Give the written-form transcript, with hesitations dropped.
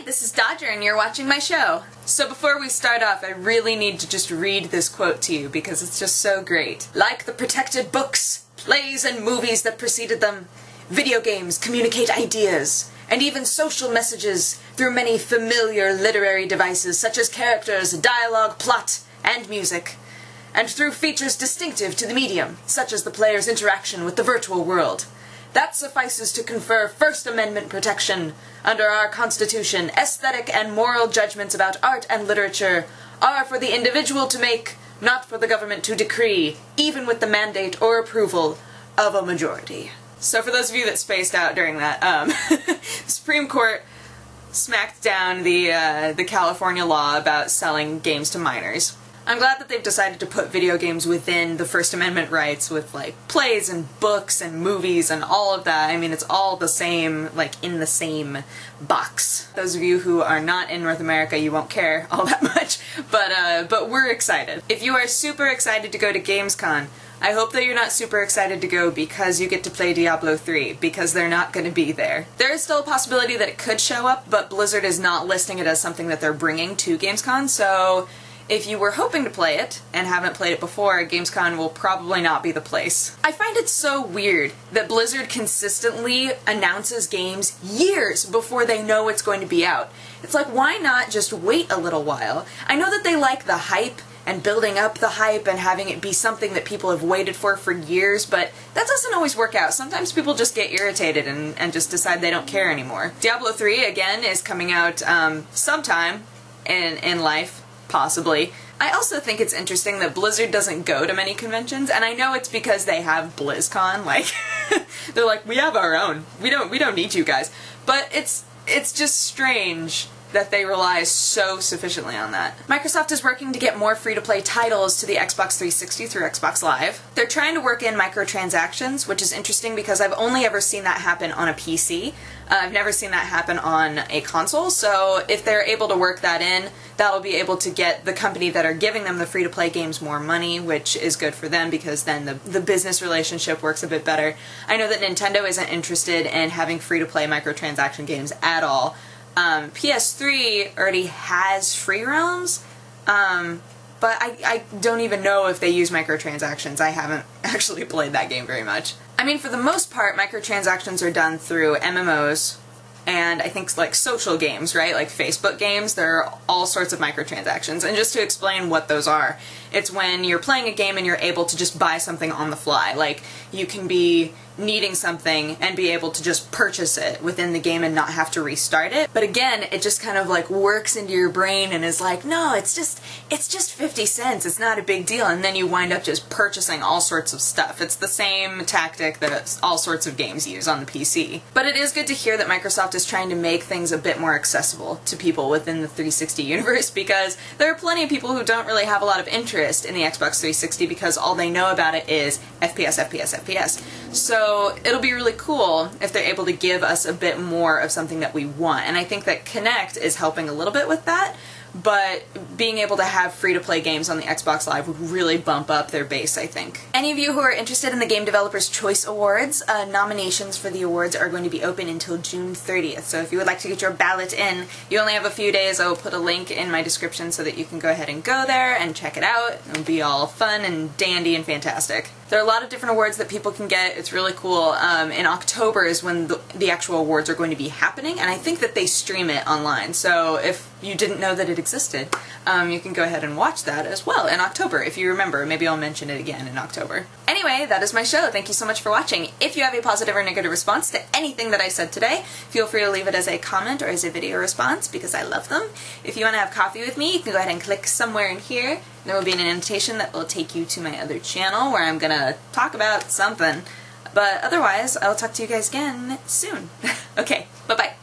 this is Dodger and you're watching my show. So before we start off, I really need to just read this quote to you because it's just so great. Like the protected books, plays, and movies that preceded them, video games communicate ideas, and even social messages through many familiar literary devices such as characters, dialogue, plot, and music, and through features distinctive to the medium, such as the player's interaction with the virtual world. That suffices to confer First Amendment protection. Under our Constitution, aesthetic and moral judgments about art and literature are for the individual to make, not for the government to decree, even with the mandate or approval of a majority. So for those of you that spaced out during that, the Supreme Court smacked down the California law about selling games to minors. I'm glad that they've decided to put video games within the First Amendment rights with, like, plays and books and movies and all of that. I mean, it's all the same, like, in the same box. Those of you who are not in North America, you won't care all that much, but we're excited. If you are super excited to go to Gamescom, I hope that you're not super excited to go because you get to play Diablo 3, because they're not going to be there. There is still a possibility that it could show up, but Blizzard is not listing it as something that they're bringing to Gamescom, so if you were hoping to play it and haven't played it before, Gamescom will probably not be the place. I find it so weird that Blizzard consistently announces games years before they know it's going to be out. It's like, why not just wait a little while? I know that they like the hype and building up the hype and having it be something that people have waited for years, but that doesn't always work out. Sometimes people just get irritated and just decide they don't care anymore. Diablo 3, again, is coming out sometime in life. Possibly. I also think it's interesting that Blizzard doesn't go to many conventions, and I know it's because they have BlizzCon, like, they're like, we have our own, we don't need you guys. But it's just strange that they rely so sufficiently on that. Microsoft is working to get more free-to-play titles to the Xbox 360 through Xbox Live. They're trying to work in microtransactions, which is interesting because I've only ever seen that happen on a PC. I've never seen that happen on a console, so if they're able to work that in, that'll be able to get the company that are giving them the free-to-play games more money, which is good for them because then the business relationship works a bit better. I know that Nintendo isn't interested in having free-to-play microtransaction games at all. PS3 already has free roams, but I don't even know if they use microtransactions. I haven't actually played that game very much. I mean, for the most part, microtransactions are done through MMOs, and I think, like, social games, right? Like Facebook games, there are all sorts of microtransactions. And just to explain what those are, it's when you're playing a game and you're able to just buy something on the fly. Like, you can be needing something and be able to just purchase it within the game and not have to restart it. But again, it just kind of, like, works into your brain and is like, no, it's just 50 cents, it's not a big deal, and then you wind up just purchasing all sorts of stuff. It's the same tactic that all sorts of games use on the PC. But it is good to hear that Microsoft is trying to make things a bit more accessible to people within the 360 universe, because there are plenty of people who don't really have a lot of interest in the Xbox 360 because all they know about it is FPS, FPS, FPS. So it'll be really cool if they're able to give us a bit more of something that we want, and I think that Kinect is helping a little bit with that, but being able to have free-to-play games on the Xbox Live would really bump up their base, I think. Any of you who are interested in the Game Developers Choice Awards, nominations for the awards are going to be open until June 30th, so if you would like to get your ballot in, you only have a few days. I will put a link in my description so that you can go ahead and go there and check it out. It'll be all fun and dandy and fantastic. There are a lot of different awards that people can get. It's really cool. In October is when the actual awards are going to be happening, and I think that they stream it online. So if you didn't know that it existed, you can go ahead and watch that as well in October. If you remember, maybe I'll mention it again in October. Anyway, that is my show. Thank you so much for watching. If you have a positive or negative response to anything that I said today, feel free to leave it as a comment or as a video response because I love them. If you want to have coffee with me, you can go ahead and click somewhere in here. There will be an invitation that will take you to my other channel where I'm gonna talk about something. But otherwise, I'll talk to you guys again soon. Okay, bye-bye.